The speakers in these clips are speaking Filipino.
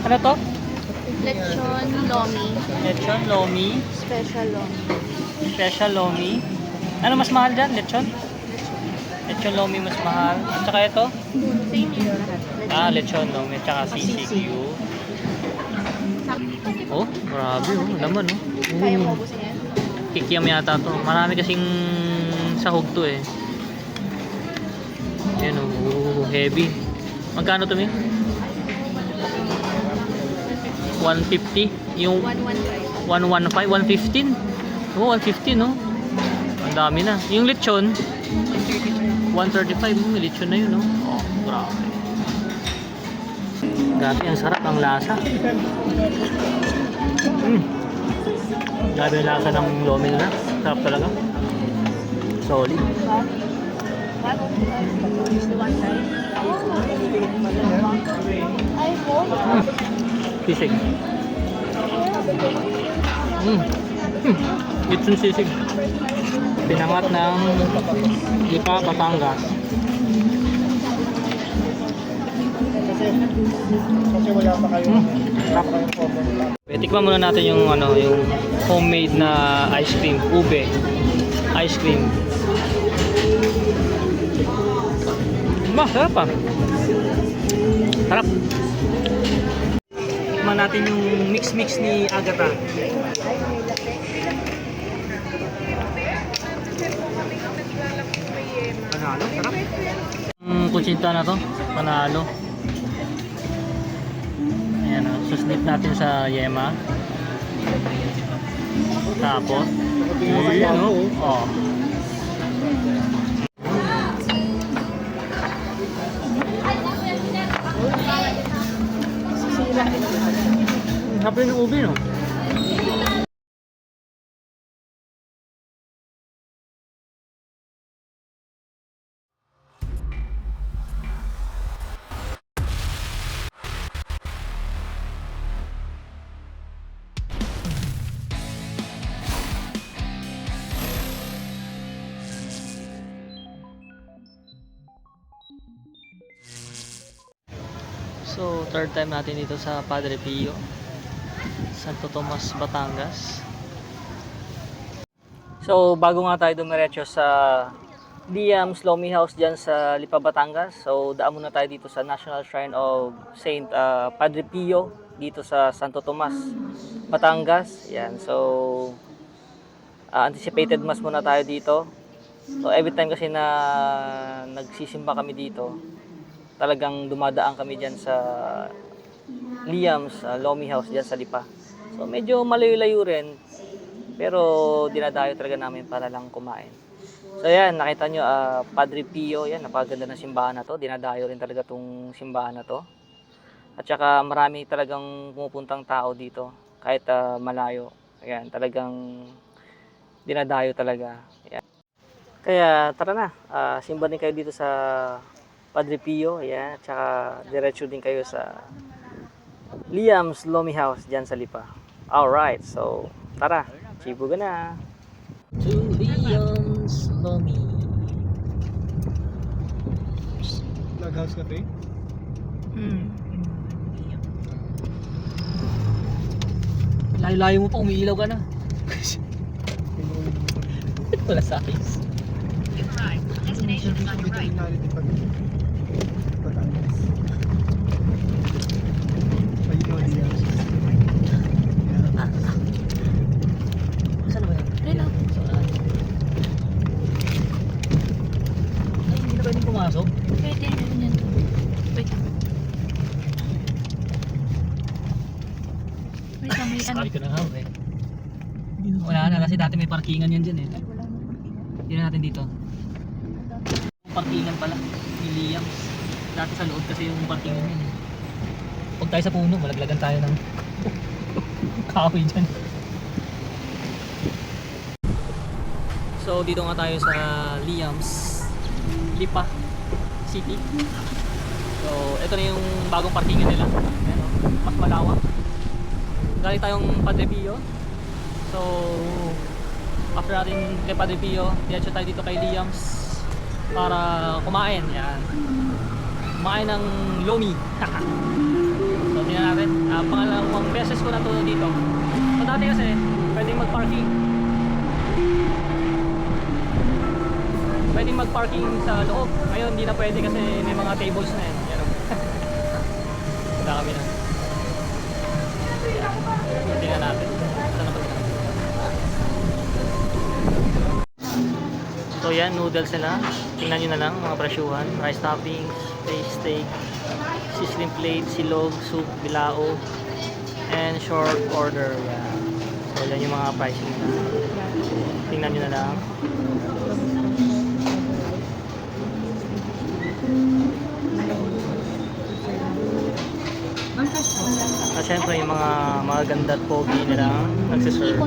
Ano to? Lechon lomi. Lechon, lomi, Special lomi. special lomi. Ano mas mahal dyan? Lechon? Lechon lomi mas mahal. At saka ito? Same yun lahat. Lechon lomi. At saka CCQ. Oh, grabe oh. Laman oh. Kaya mo ubusin yan? Kikiam yata to. Marami kasing sahog to eh. Yan oh. Heavy. Magkano to, Mi? 150? Yung 115. 115, 115? Oh, 115 no? Ang dami na. Yung lechon, 135. May lechon na yun no? Oh, grabe. Grabe, ang sarap ang lasa. Grabe ang lasa ng lomi nila. Sarap talaga. Solid. Sisig. Lechon sisig. Pinangat ng Lipa, Batangas. Kasi wala pa kayo. Tikman muna natin yung yung homemade na ice cream, ube ice cream. Sarap ah. Sarap. Tikman natin yung mix ni Agatha. Panalo, sarap. Kutsinta na to, panalo. Ayan o, susnip natin sa yema. Tapos, yun o. Oh. Happy ng ube no? So, third time natin dito sa Padre Pio, Santo Tomas, Batangas. So, bago nga tayo dumiretso sa Liam's Lomi House dyan sa Lipa, Batangas. So, daan muna tayo dito sa National Shrine of Saint Padre Pio dito sa Santo Tomas, Batangas. Yan. So, anticipated mass muna tayo dito. So, every time kasi na nagsisimba kami dito, talagang dumadaan kami dyan sa Liam's Lomi House dyan sa Lipa. So medyo malayo-layo rin, pero dinadayo talaga namin para lang kumain. So yan, nakita nyo, Padre Pio, yan, napaganda ng simbahan na to. Dinadayo rin talaga tong simbahan na to. At saka marami talagang pumupuntang tao dito, kahit malayo. Ayan, talagang dinadayo talaga. Ayan. Kaya tara na, simba din kayo dito sa Padre Pio, ayan, at saka diretso din kayo sa Liam's Lomi House dyan sa Lipa. Alright, so tara, chibuga na! To Liam's Lomi. Nag-house cafe? Layo-layo mo pa, umiilaw ka na. Wala sa akin. Destination is on your right. Saan ba yun? Ayun lang. Ay, hindi na pwedeng pumasok. Pwede yun yan. Wait lang. Wait lang, may ano. Sabi ko na nga eh. Wala na kasi dati may parkingan yan dyan eh. Hindi na natin dito. Parkingan pala ni Liam's. Dati sa loob kasi yung parkingan yun eh. Huwag tayo sa puno, malaglagan tayo ng kahoy dyan. So dito nga tayo sa Liam's Lipa City. So ito na yung bagong parkingan nila. Ayan, mas malawak. Galing tayong Padre Pio. So after natin kay Padre Pio, diretso tayo dito kay Liam's para kumain. Yan. Kumain ng lomi. So tingnan natin, access ko na to dito. So dati kasi, pwedeng mag-parking. Pwedeng mag-parking sa loob. Ngayon, hindi na pwede kasi may mga tables na yan. Yan o. Dami na. Tingnan natin. Saan na ba ito? So yan, noodles nila. Tingnan nyo na lang mga presyuhan. Rice toppings, fish steak, sizzling plate, silog, soup, bilao, and short order. Yan. So yan yung mga pricing nila. Tingnan nyo na lang. At syempre yung mga ganda at pogi nilang nagsiserve.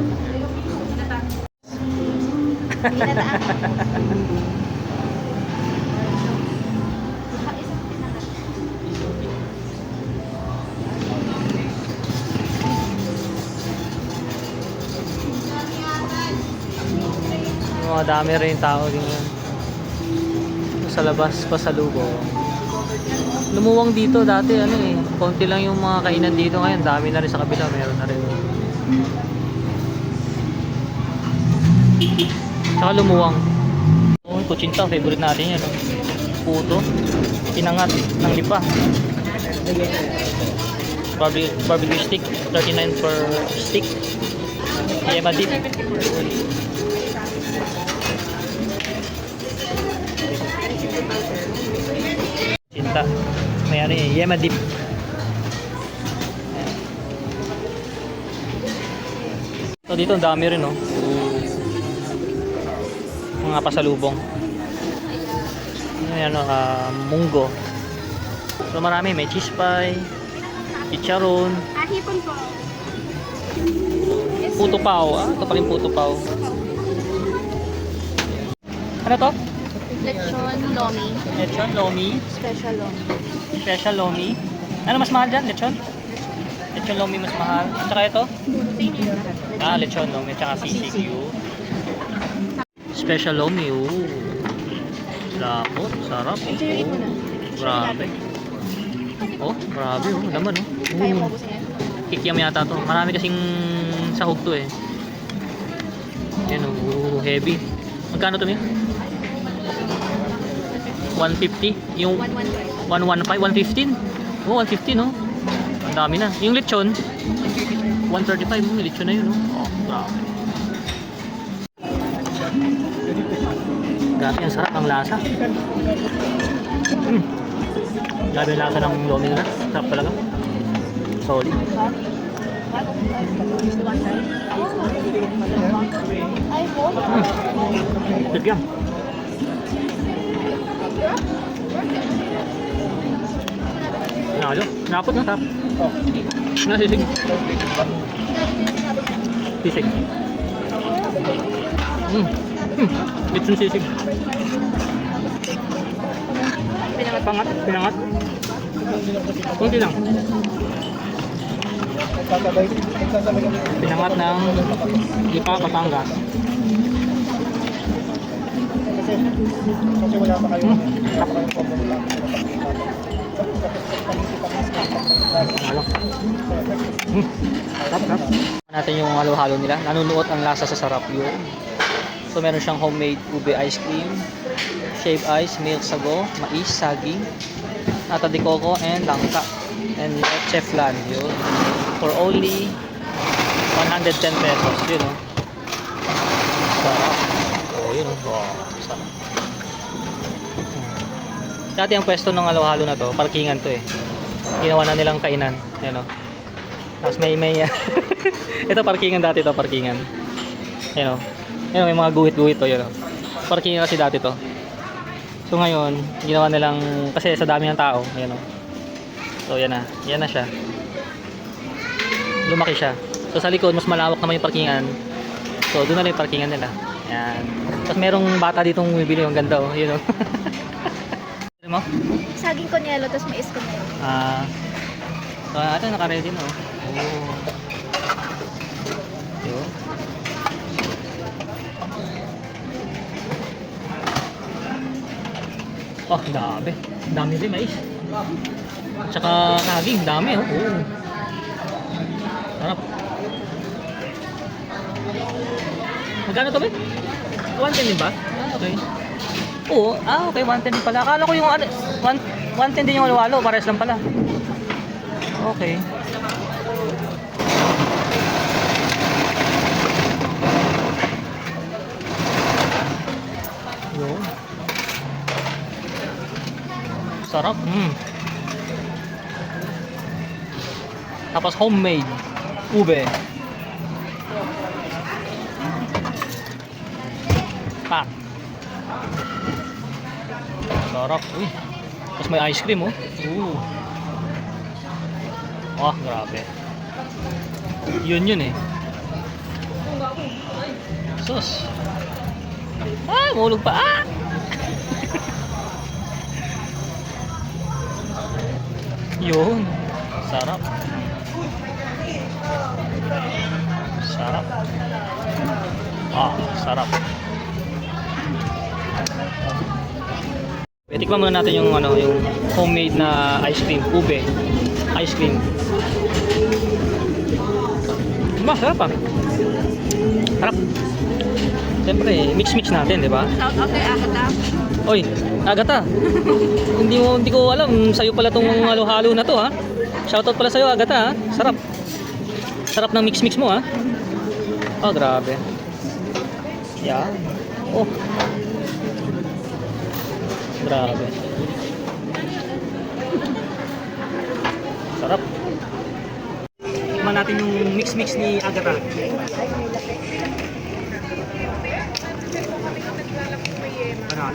Dami rin tao din yan. Sa labas pa sa lubo. Lumuwang dito dati konti lang yung mga kainan dito, ngayon dami na rin sa kabila, meron na rin. Saka lumuwang. Kutsinta, favorite natin yan. Puto, pinangat ng lipa. Barbecue stick, 39 per stick. Yema dip. Cinta. May yema dip. So dito ang dami rin mga pasalubong. Ayan munggo. So marami, may cheese pie, chicharon, Hipon po. puto pao. Ito pa rin puto pao. Ano to? Lechon lomi. Lechon lomi. Special lomi. Special lomi. Ano mas mahal dyan? Lechon? Lechon lomi mas mahal. At saka ito? Lechon lomi. At saka sisig. Special lomi. Lapot. Sarap. Grabe. Grabe. Laman. Kaya mo po siya. Kikiam yata to. Marami kasing sahog to eh. Yan heavy. Magkano to, Mia? 150? Yung 115? 115? 115 Ang dami na. Yung lechon 135. May lechon na yun grabe. Grabe, ang sarap ang lasa. Grabe ang lasa ng lomi nila. Sarap talaga. Solid. Tigyan. Napot na tap. Nasisig. Sisig. Lechon sisig. Pinangat. Kunti lang. Pinangat ng Lipa, Batangas. Kasi wala pa kayo. Sarap. Natin yung halo-halo nila. Nanunuot ang lasa sa sarap yun. So meron siyang homemade ube ice cream, shaved ice, milk sago, mais, saging, nata de coco, and langka. And leche flan yun. For only 110 pesos. Yun sarap. Yun sarap. Dati ang pwesto ng halo-halo na to, parkingan to eh. Ginawa na nilang kainan. Yan Tapos may ito parkingan dati to, parkingan. Yan may mga guhit-guhit to, yan Parkingan kasi dati to. So ngayon, ginawa nilang kasi sa dami ng tao, yan So yan na siya. Lumaki siya. So sa likod mas malawak naman yung parkingan. So doon na lang yung parkingan nila. Yan. Tapos merong bata ditong bumibili, yung ganda yun mo? Saging konyelo, tapos mais konyelo. So ito naka-ready na Yun. Dami. Dami din mais. Tsaka saging, dami Sarap. Magkano to, be? 110 din ba? Okay. Oo, okay, 110 din pala. Akala ko yung 110 din yung halo-halo, parehas lang pala. Okay. Yun. Sarap. Tapos homemade ube. Pak. Sarap. Uy. Tapos may ice cream, oh. Oh, grabe. Yun eh. Sus. Mahulog pa. Yun. Sarap. Sarap. Sarap. Tikman muna natin yung yung homemade na ice cream, ube. Ice cream. Sarap ah. Sarap. Siyempre, mix natin, di ba? Shout out kay Agata. Oy, Agata. hindi ko alam, sa'yo pala tong halo-halo na to, ha. Shoutout pala sa'yo, Agata, ha. Sarap. Sarap ng mix mo, ha. Oh, grabe. Yan. Oh. Grabe. Sarap. Tikman natin yung mix ni Agata. Sarap?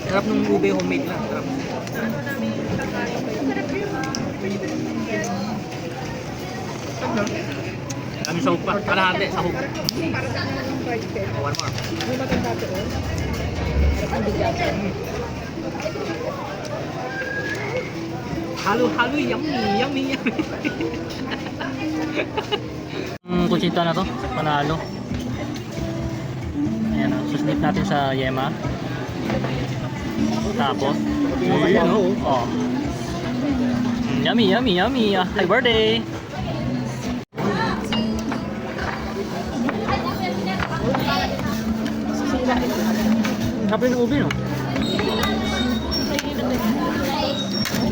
Sarap ng ube homemade lang. Sarap. Kami sahog pa. Kalahati, sahog. One more. Halo, yummy. Kutsita na to, panalo. Ayan, susnip natin sa yema. Tapos, yummy. Happy birthday! Happy ng ube, no?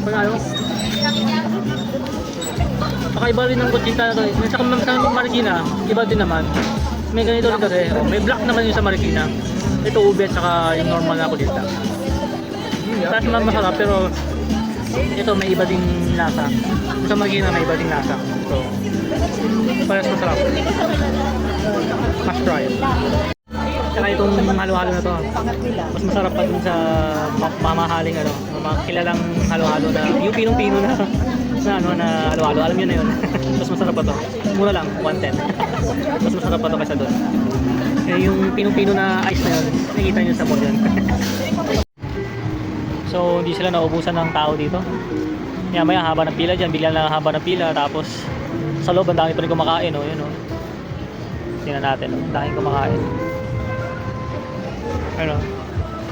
Panalo. Pakaiba rin ng kutsita na to. Sa Marikina, iba din naman. May ganito rin kasi. May black naman yung sa Marikina. Ito ube at saka yung normal na kutsita. Tapos naman masarap pero ito may iba ding lasa. Sa Marikina may iba ding lasa. So, parehas masarap. Must try. Saka itong halo-halo na to, mas masarap pa dun sa mamahaling kilalang halo-halo na yung pinong-pino na halo-halo. Alam niyo na yun. Mas masarap pa to. Mura lang, 110. Mas masarap pa to kaysa dun. Yung pinong-pino na ice na yun, nakikita niyo sa mall yun. So, hindi sila naubusan ng tao dito. Maya haba ng pila dyan, bigla lang haba ng pila. Tapos, sa loob, ang dami pa rin kumakain. Yun, tingnan natin, ang daming kumakain.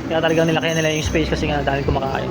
Kaya talagang nilaki nila yung space kasi nga dahil kumakain.